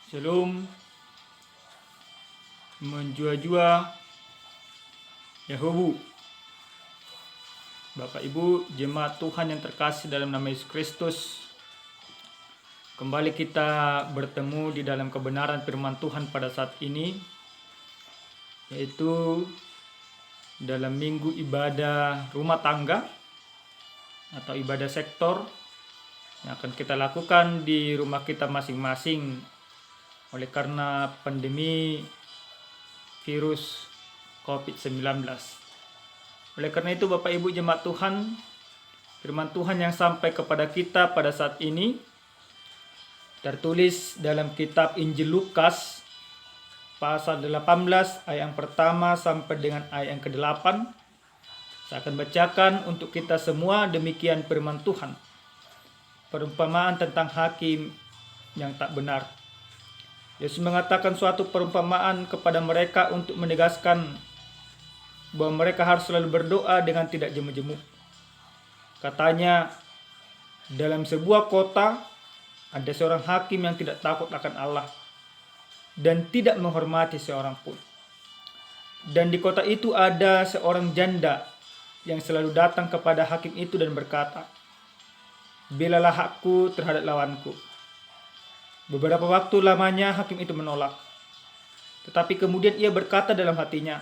Shalom, menjua-jua, Yahuwu. Bapak Ibu, jemaat Tuhan yang terkasih dalam nama Yesus Kristus, kembali kita bertemu di dalam kebenaran firman Tuhan pada saat ini, yaitu dalam minggu ibadah rumah tangga atau ibadah sektor yang akan kita lakukan di rumah kita masing-masing oleh karena pandemi virus COVID-19. Oleh karena itu Bapak Ibu jemaat Tuhan, firman Tuhan yang sampai kepada kita pada saat ini tertulis dalam kitab Injil Lukas pasal 18 ayat yang pertama sampai dengan ayat yang ke-8. Saya akan bacakan untuk kita semua demikian firman Tuhan. Perumpamaan tentang hakim yang tak benar. Yesus mengatakan suatu perumpamaan kepada mereka untuk menegaskan bahwa mereka harus selalu berdoa dengan tidak jemu-jemu. Katanya, dalam sebuah kota ada seorang hakim yang tidak takut akan Allah dan tidak menghormati seorang pun. Dan di kota itu ada seorang janda yang selalu datang kepada hakim itu dan berkata, "Belalah hakku terhadap lawanku." Beberapa waktu lamanya hakim itu menolak. Tetapi kemudian ia berkata dalam hatinya,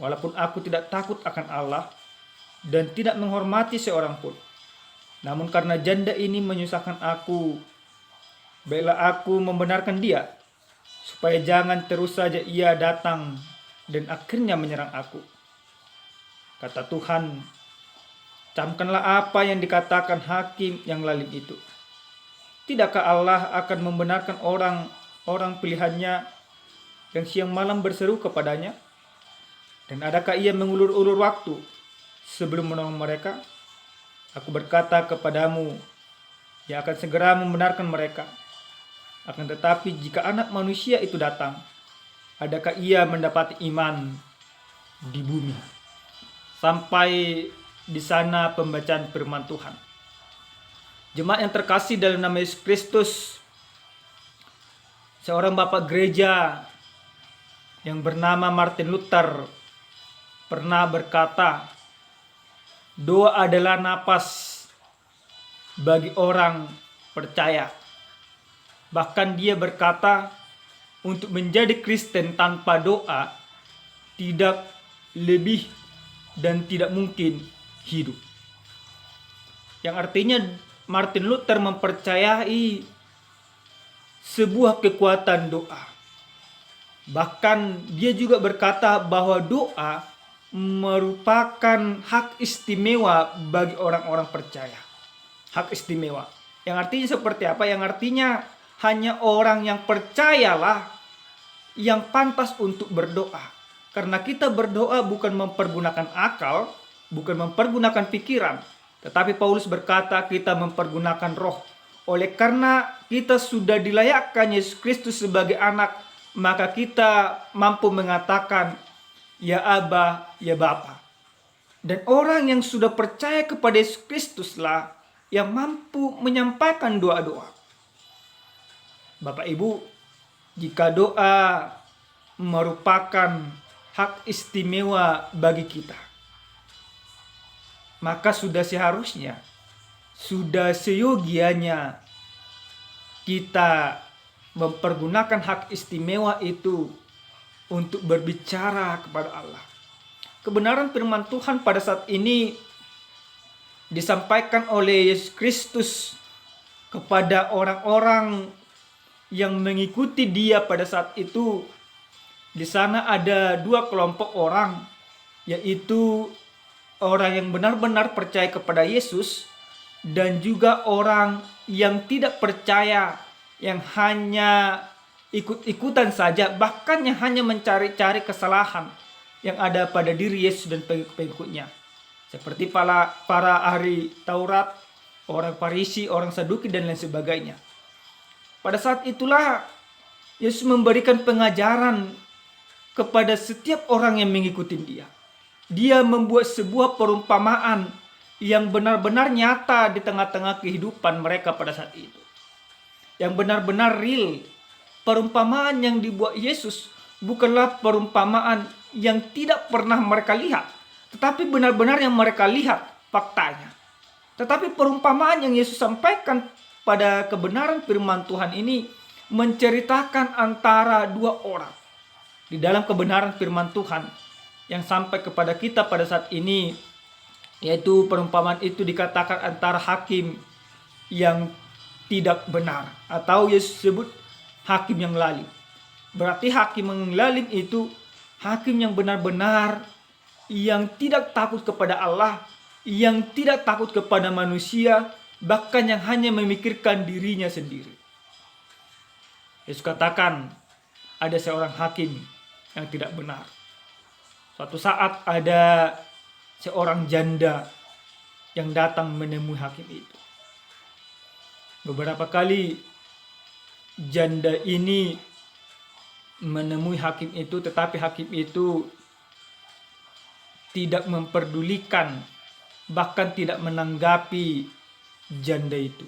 "Walaupun aku tidak takut akan Allah dan tidak menghormati seorang pun, namun karena janda ini menyusahkan aku, baiklah aku membenarkan dia, supaya jangan terus saja ia datang dan akhirnya menyerang aku." Kata Tuhan, "Camkanlah apa yang dikatakan hakim yang lalim itu. Tidakkah Allah akan membenarkan orang pilihannya yang siang malam berseru kepadanya? Dan adakah ia mengulur-ulur waktu sebelum menolong mereka? Aku berkata kepadamu, ia akan segera membenarkan mereka. Akan tetapi jika anak manusia itu datang, adakah ia mendapati iman di bumi?" Sampai di sana pembacaan firman Tuhan. Jemaat yang terkasih dalam nama Yesus Kristus, seorang bapak gereja yang bernama Martin Luther pernah berkata, "Doa adalah napas bagi orang percaya." Bahkan dia berkata, untuk menjadi Kristen tanpa doa tidak lebih dan tidak mungkin hidup. Yang artinya Martin Luther mempercayai sebuah kekuatan doa. Bahkan dia juga berkata bahwa doa merupakan hak istimewa bagi orang-orang percaya. Hak istimewa. Yang artinya seperti apa? Yang artinya hanya orang yang percayalah yang pantas untuk berdoa. Karena kita berdoa bukan mempergunakan akal, bukan mempergunakan pikiran, tetapi Paulus berkata kita mempergunakan roh. Oleh karena kita sudah dilayakkan Yesus Kristus sebagai anak, maka kita mampu mengatakan, "Ya Aba, ya Bapa." Dan orang yang sudah percaya kepada Yesus Kristuslah yang mampu menyampaikan doa-doa. Bapak Ibu, jika doa merupakan hak istimewa bagi kita, maka sudah seharusnya, sudah seyogianya kita mempergunakan hak istimewa itu untuk berbicara kepada Allah. Kebenaran firman Tuhan pada saat ini disampaikan oleh Yesus Kristus kepada orang-orang yang mengikuti Dia pada saat itu. Di sana ada dua kelompok orang, yaitu orang yang benar-benar percaya kepada Yesus dan juga orang yang tidak percaya, yang hanya ikut-ikutan saja, bahkan yang hanya mencari-cari kesalahan yang ada pada diri Yesus dan pengikutnya. Seperti para ahli Taurat, orang Farisi, orang Saduki dan lain sebagainya. Pada saat itulah Yesus memberikan pengajaran kepada setiap orang yang mengikuti Dia. Dia membuat sebuah perumpamaan yang benar-benar nyata di tengah-tengah kehidupan mereka pada saat itu. Yang benar-benar real, perumpamaan yang dibuat Yesus bukanlah perumpamaan yang tidak pernah mereka lihat, tetapi benar-benar yang mereka lihat faktanya. Tetapi perumpamaan yang Yesus sampaikan pada kebenaran firman Tuhan ini menceritakan antara dua orang. Di dalam kebenaran firman Tuhan yang sampai kepada kita pada saat ini, yaitu perumpamaan itu dikatakan antara hakim yang tidak benar, atau Yesus sebut hakim yang lalim. Berarti hakim yang lalim itu hakim yang benar-benar yang tidak takut kepada Allah, yang tidak takut kepada manusia, bahkan yang hanya memikirkan dirinya sendiri. Yesus katakan ada seorang hakim yang tidak benar. Suatu saat ada seorang janda yang datang menemui hakim itu. Beberapa kali janda ini menemui hakim itu, tetapi hakim itu tidak memperdulikan, bahkan tidak menanggapi janda itu.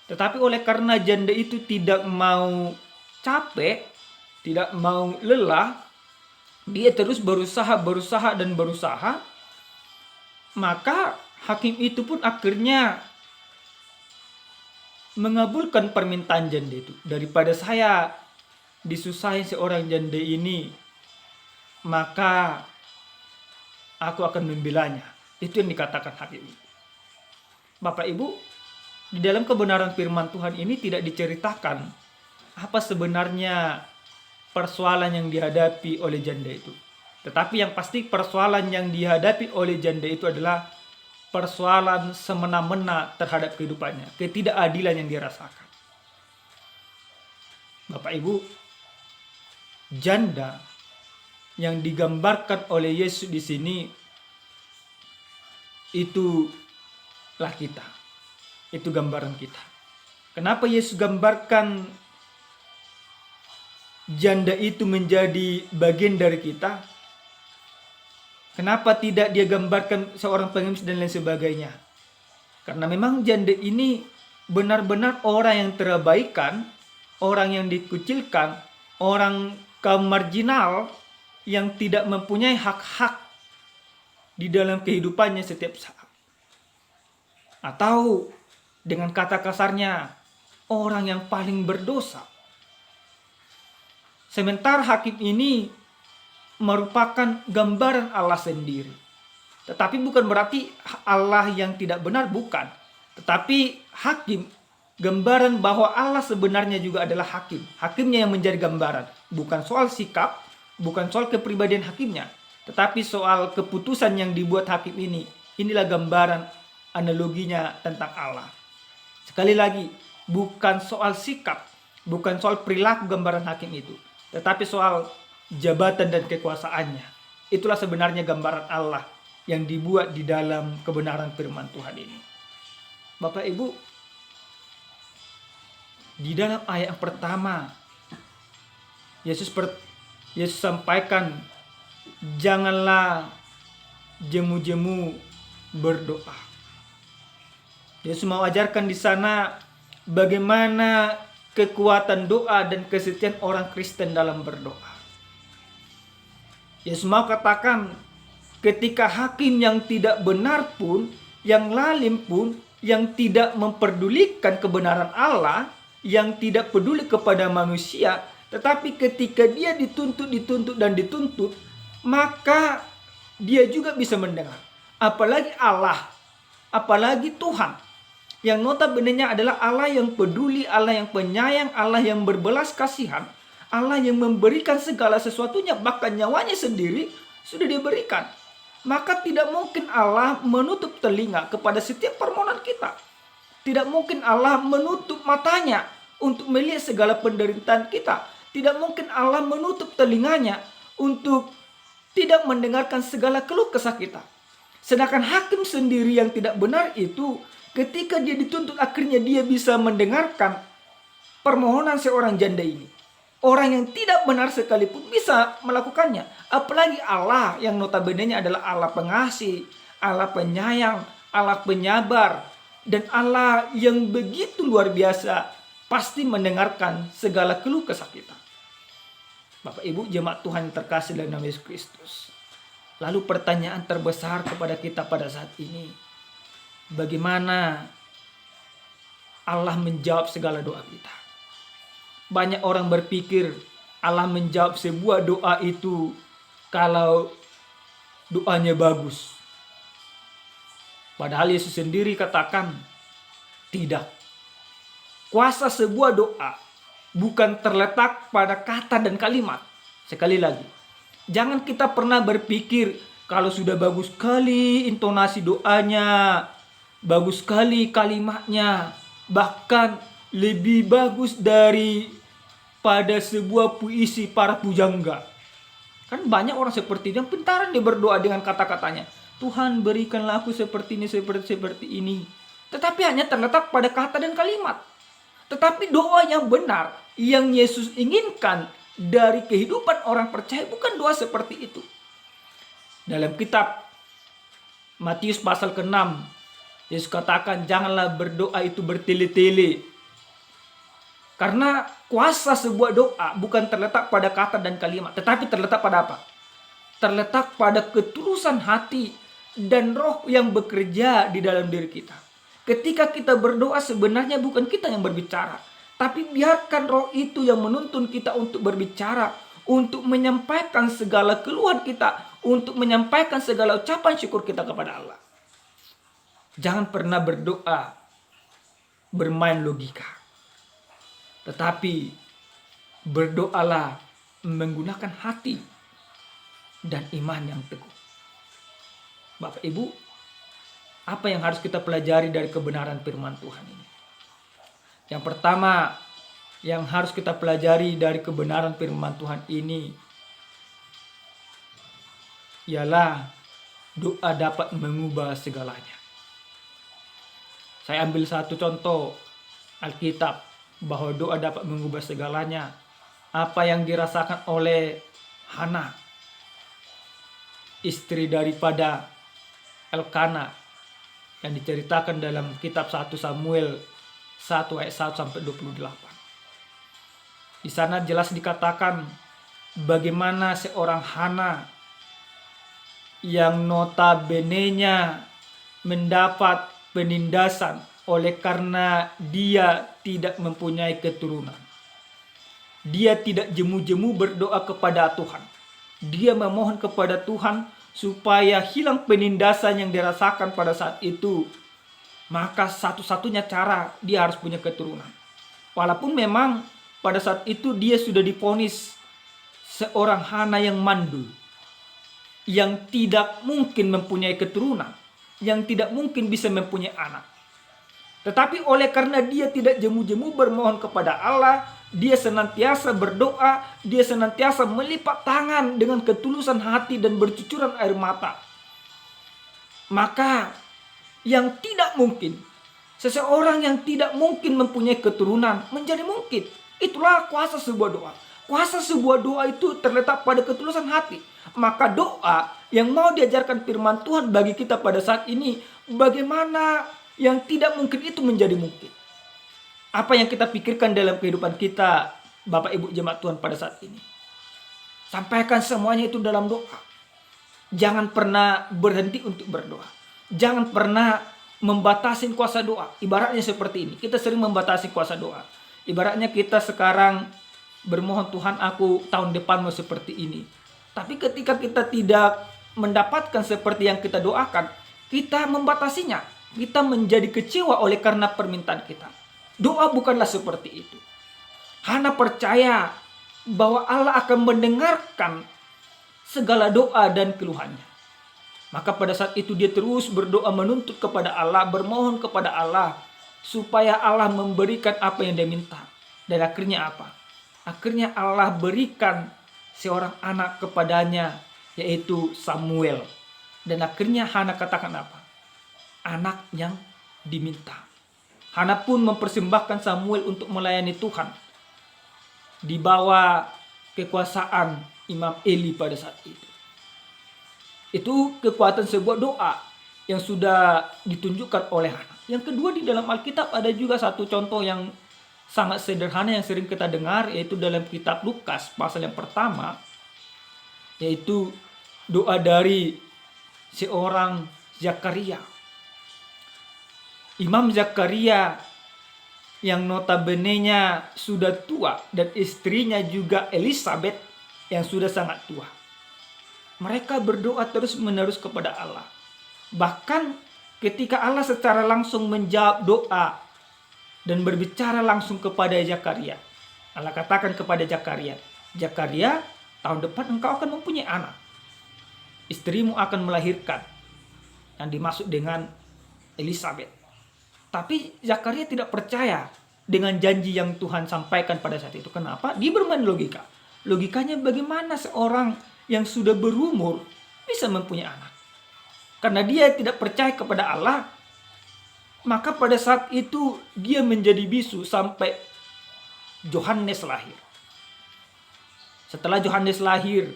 Tetapi oleh karena janda itu tidak mau capek, tidak mau lelah, dia terus berusaha, maka hakim itu pun akhirnya mengabulkan permintaan janda itu. Daripada saya disusahi seorang janda ini, maka aku akan membelanya. Itu yang dikatakan hakim itu. Bapak Ibu, di dalam kebenaran firman Tuhan ini tidak diceritakan apa sebenarnya persoalan yang dihadapi oleh janda itu. Tetapi yang pasti persoalan yang dihadapi oleh janda itu adalah persoalan semena-mena terhadap kehidupannya, ketidakadilan yang dirasakan. Bapak Ibu, janda yang digambarkan oleh Yesus di sini itulah kita. Itu gambaran kita. Kenapa Yesus gambarkan janda itu menjadi bagian dari kita? Kenapa tidak dia gambarkan seorang pengemis dan lain sebagainya? Karena memang janda ini benar-benar orang yang terabaikan, orang yang dikucilkan, orang kaum marginal yang tidak mempunyai hak-hak di dalam kehidupannya setiap saat. Atau dengan kata kasarnya, orang yang paling berdosa. Sementara hakim ini merupakan gambaran Allah sendiri. Tetapi bukan berarti Allah yang tidak benar, bukan. Tetapi hakim, gambaran bahwa Allah sebenarnya juga adalah hakim. Hakimnya yang menjadi gambaran. Bukan soal sikap, bukan soal kepribadian hakimnya, tetapi soal keputusan yang dibuat hakim ini. Inilah gambaran analoginya tentang Allah. Sekali lagi, bukan soal sikap, bukan soal perilaku gambaran hakim itu, tetapi soal jabatan dan kekuasaannya. Itulah sebenarnya gambaran Allah yang dibuat di dalam kebenaran firman Tuhan ini. Bapak Ibu, di dalam ayat yang pertama, Yesus sampaikan, janganlah jemu-jemu berdoa. Yesus mau ajarkan di sana bagaimana kekuatan doa dan kesetiaan orang Kristen dalam berdoa. Yesus mau katakan, ketika hakim yang tidak benar pun, yang lalim pun, yang tidak memperdulikan kebenaran Allah, yang tidak peduli kepada manusia, tetapi ketika dia dituntut, maka dia juga bisa mendengar. Apalagi Allah, apalagi Tuhan, yang notabene-nya adalah Allah yang peduli, Allah yang penyayang, Allah yang berbelas kasihan, Allah yang memberikan segala sesuatunya, bahkan nyawanya sendiri sudah diberikan. Maka tidak mungkin Allah menutup telinga kepada setiap permohonan kita. Tidak mungkin Allah menutup matanya untuk melihat segala penderitaan kita. Tidak mungkin Allah menutup telinganya untuk tidak mendengarkan segala keluh kesah kita. Sedangkan hakim sendiri yang tidak benar itu, ketika dia dituntut, akhirnya dia bisa mendengarkan permohonan seorang janda ini. Orang yang tidak benar sekalipun bisa melakukannya. Apalagi Allah yang notabene-nya adalah Allah pengasih, Allah penyayang, Allah penyabar, dan Allah yang begitu luar biasa pasti mendengarkan segala keluh kesah kita. Bapak Ibu jemaat Tuhan yang terkasih dalam nama Yesus Kristus. Lalu pertanyaan terbesar kepada kita pada saat ini, bagaimana Allah menjawab segala doa kita? Banyak orang berpikir Allah menjawab sebuah doa itu kalau doanya bagus. Padahal Yesus sendiri katakan tidak. Kuasa sebuah doa bukan terletak pada kata dan kalimat. Sekali lagi, jangan kita pernah berpikir kalau sudah bagus sekali intonasi doanya, bagus sekali kalimatnya, bahkan lebih bagus daripada sebuah puisi para pujangga. Kan banyak orang seperti itu yang pintaran dia berdoa dengan kata-katanya. Tuhan berikanlah aku seperti ini, seperti ini. Tetapi hanya terletak pada kata dan kalimat. Tetapi doa yang benar, yang Yesus inginkan dari kehidupan orang percaya bukan doa seperti itu. Dalam kitab Matius pasal ke-6, Yesus katakan janganlah berdoa itu bertele-tele. Karena kuasa sebuah doa bukan terletak pada kata dan kalimat, tetapi terletak pada apa? Terletak pada ketulusan hati dan roh yang bekerja di dalam diri kita. Ketika kita berdoa sebenarnya bukan kita yang berbicara, tapi biarkan roh itu yang menuntun kita untuk berbicara, untuk menyampaikan segala keluhan kita, untuk menyampaikan segala ucapan syukur kita kepada Allah. Jangan pernah berdoa bermain logika, tetapi berdoalah menggunakan hati dan iman yang teguh. Bapak Ibu, apa yang harus kita pelajari dari kebenaran firman Tuhan ini? Yang pertama yang harus kita pelajari dari kebenaran firman Tuhan ini ialah doa dapat mengubah segalanya. Saya ambil satu contoh Alkitab bahwa doa dapat mengubah segalanya. Apa yang dirasakan oleh Hana, istri daripada Elkana, yang diceritakan dalam kitab 1 Samuel 1 ayat 1 sampai 28. Di sana jelas dikatakan bagaimana seorang Hana yang notabene-nya mendapat penindasan oleh karena dia tidak mempunyai keturunan. Dia tidak jemu-jemu berdoa kepada Tuhan. Dia memohon kepada Tuhan supaya hilang penindasan yang dirasakan pada saat itu. Maka satu-satunya cara dia harus punya keturunan. Walaupun memang pada saat itu dia sudah divonis seorang Hana yang mandul, yang tidak mungkin mempunyai keturunan, yang tidak mungkin bisa mempunyai anak. Tetapi oleh karena dia tidak jemu-jemu bermohon kepada Allah, dia senantiasa berdoa, dia senantiasa melipat tangan dengan ketulusan hati dan bercucuran air mata. Maka yang tidak mungkin, seseorang yang tidak mungkin mempunyai keturunan menjadi mungkin. Itulah kuasa sebuah doa. Kuasa sebuah doa itu terletak pada ketulusan hati. Maka doa yang mau diajarkan firman Tuhan bagi kita pada saat ini, bagaimana yang tidak mungkin itu menjadi mungkin. Apa yang kita pikirkan dalam kehidupan kita, Bapak Ibu jemaat Tuhan pada saat ini, sampaikan semuanya itu dalam doa. Jangan pernah berhenti untuk berdoa. Jangan pernah membatasi kuasa doa. Ibaratnya seperti ini, kita sering membatasi kuasa doa. Ibaratnya kita sekarang bermohon, Tuhan aku tahun depan mau seperti ini. Tapi ketika kita tidak mendapatkan seperti yang kita doakan, kita membatasinya. Kita menjadi kecewa oleh karena permintaan kita. Doa bukanlah seperti itu. Hana percaya bahwa Allah akan mendengarkan segala doa dan keluhannya. Maka pada saat itu dia terus berdoa menuntut kepada Allah, bermohon kepada Allah supaya Allah memberikan apa yang dia minta. Dan akhirnya apa? Akhirnya Allah berikan seorang anak kepadanya, yaitu Samuel. Dan akhirnya Hana katakan apa? Anak yang diminta. Hana pun mempersembahkan Samuel untuk melayani Tuhan di bawah kekuasaan Imam Eli pada saat itu. Itu kekuatan sebuah doa yang sudah ditunjukkan oleh Hana. Yang kedua, di dalam Alkitab ada juga satu contoh yang sangat sederhana yang sering kita dengar, yaitu dalam kitab Lukas pasal yang pertama, yaitu doa dari seorang Zakaria. Imam Zakaria yang notabene-nya sudah tua dan istrinya juga Elizabeth yang sudah sangat tua. Mereka berdoa terus-menerus kepada Allah. Bahkan ketika Allah secara langsung menjawab doa dan berbicara langsung kepada Zakaria, Allah katakan kepada Zakaria, "Zakaria, tahun depan engkau akan mempunyai anak. Istrimu akan melahirkan," yang dimaksud dengan Elizabeth. Tapi Zakaria tidak percaya dengan janji yang Tuhan sampaikan pada saat itu. Kenapa? Dia bermain logika. Logikanya, bagaimana seorang yang sudah berumur bisa mempunyai anak? Karena dia tidak percaya kepada Allah, maka pada saat itu dia menjadi bisu sampai Yohanes lahir. Setelah Yohanes lahir,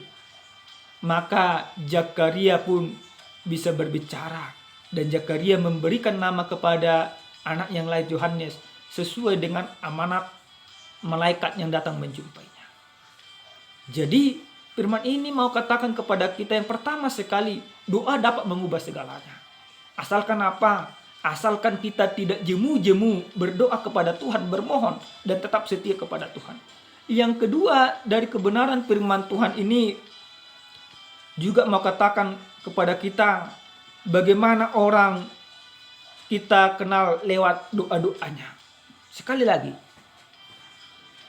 maka Zakaria pun bisa berbicara. Dan Zakaria memberikan nama kepada anak yang lain Yohanes sesuai dengan amanat malaikat yang datang menjumpainya. Jadi firman ini mau katakan kepada kita, yang pertama sekali, doa dapat mengubah segalanya. Asalkan apa? Asalkan kita tidak jemu-jemu berdoa kepada Tuhan, bermohon dan tetap setia kepada Tuhan. Yang kedua, dari kebenaran firman Tuhan ini juga mau katakan kepada kita bagaimana orang kita kenal lewat doa-doanya. Sekali lagi,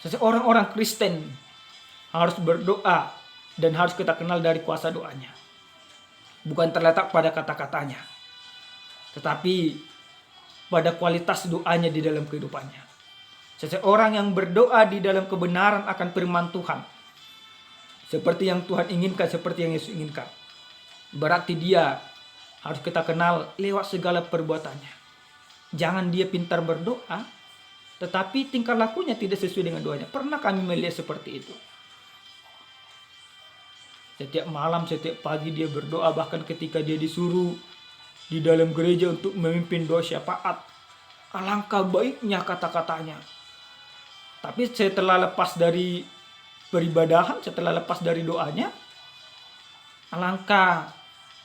seseorang orang Kristen harus berdoa dan harus kita kenal dari kuasa doanya. Bukan terletak pada kata-katanya, tetapi pada kualitas doanya di dalam kehidupannya. Seseorang yang berdoa di dalam kebenaran akan firman Tuhan, seperti yang Tuhan inginkan, seperti yang Yesus inginkan, berarti dia harus kita kenal lewat segala perbuatannya. Jangan dia pintar berdoa, tetapi tingkah lakunya tidak sesuai dengan doanya. Pernah kami melihat seperti itu. Setiap malam, setiap pagi dia berdoa, bahkan ketika dia disuruh di dalam gereja untuk memimpin doa syafaat. Alangkah baiknya kata-katanya. Tapi setelah lepas dari peribadahan, setelah lepas dari doanya, alangkah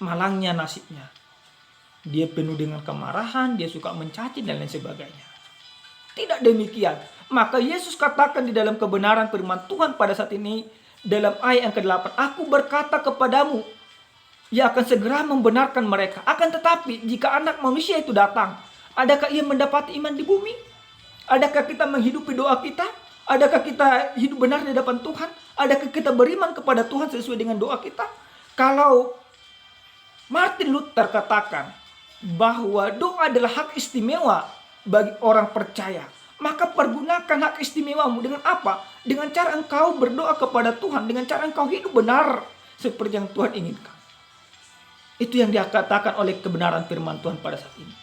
malangnya nasibnya. Dia penuh dengan kemarahan, dia suka mencaci dan lain sebagainya. Tidak demikian. Maka Yesus katakan di dalam kebenaran firman Tuhan pada saat ini, dalam ayat yang ke-8, "Aku berkata kepadamu, ia akan segera membenarkan mereka. Akan tetapi jika anak manusia itu datang, adakah ia mendapat iman di bumi? Adakah kita menghidupi doa kita? Adakah kita hidup benar di hadapan Tuhan? Adakah kita beriman kepada Tuhan sesuai dengan doa kita?" Kalau Martin Luther katakan bahwa doa adalah hak istimewa bagi orang percaya, maka pergunakan hak istimewamu dengan apa? Dengan cara engkau berdoa kepada Tuhan, dengan cara engkau hidup benar seperti yang Tuhan inginkan. Itu yang dikatakan oleh kebenaran firman Tuhan pada saat ini.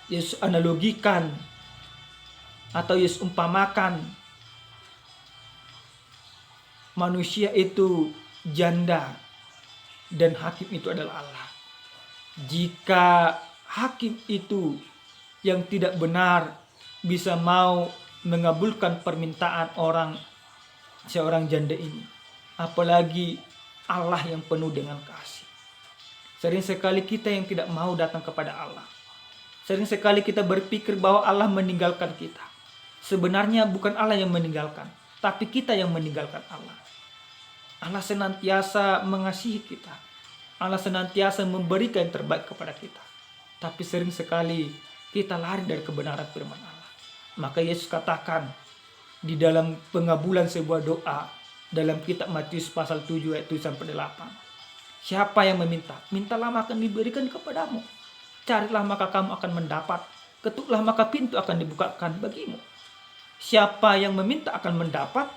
Yesus analogikan atau Yesus umpamakan manusia itu janda dan hakim itu adalah Allah. Jika hakim itu yang tidak benar bisa mau mengabulkan permintaan seorang janda ini, apalagi Allah yang penuh dengan kasih. Sering sekali kita yang tidak mau datang kepada Allah. Sering sekali kita berpikir bahwa Allah meninggalkan kita. Sebenarnya bukan Allah yang meninggalkan, tapi kita yang meninggalkan Allah. Allah senantiasa mengasihi kita. Allah senantiasa memberikan yang terbaik kepada kita. Tapi sering sekali kita lari dari kebenaran firman Allah. Maka Yesus katakan di dalam pengabulan sebuah doa dalam kitab Matius pasal 7 ayat 7-8. Siapa yang meminta, mintalah maka akan diberikan kepadamu. Carilah maka kamu akan mendapat. Ketuklah maka pintu akan dibukakan bagimu. Siapa yang meminta akan mendapat,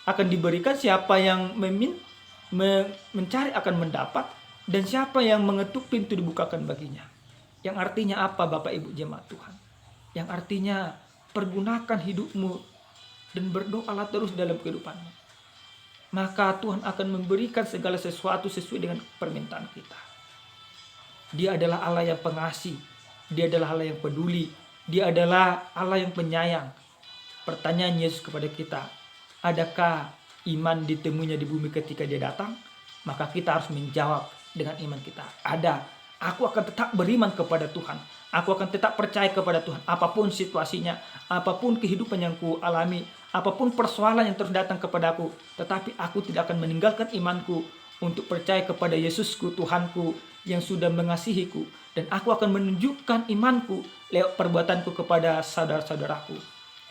akan diberikan. Siapa yang mencari akan mendapat, dan siapa yang mengetuk pintu dibukakan baginya. Yang artinya apa, Bapak Ibu jemaat Tuhan? Yang artinya pergunakan hidupmu dan berdoalah terus dalam kehidupanmu. Maka Tuhan akan memberikan segala sesuatu sesuai dengan permintaan kita. Dia adalah Allah yang pengasih. Dia adalah Allah yang peduli. Dia adalah Allah yang penyayang. Pertanyaan Yesus kepada kita, adakah iman ditemuinya di bumi ketika dia datang? Maka kita harus menjawab dengan iman kita. Ada. Aku akan tetap beriman kepada Tuhan. Aku akan tetap percaya kepada Tuhan. Apapun situasinya, apapun kehidupan yang ku alami, apapun persoalan yang terus datang kepadaku, tetapi aku tidak akan meninggalkan imanku untuk percaya kepada Yesusku, Tuhanku yang sudah mengasihiku. Dan aku akan menunjukkan imanku lewat perbuatanku kepada saudara-saudaraku.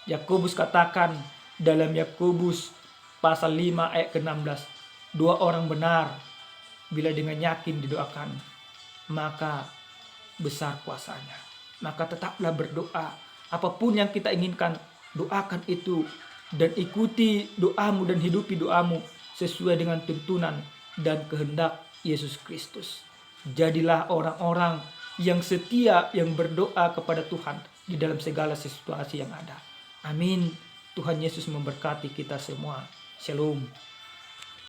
Yakobus katakan dalam Yakobus pasal 5 ayat ke-16, dua orang benar bila dengan yakin didoakan, maka besar kuasanya. Maka tetaplah berdoa. Apapun yang kita inginkan, doakan itu. Dan ikuti doamu dan hidupi doamu sesuai dengan tuntunan dan kehendak Yesus Kristus. Jadilah orang-orang yang setia, yang berdoa kepada Tuhan di dalam segala situasi yang ada. Amin. Tuhan Yesus memberkati kita semua. Shalom.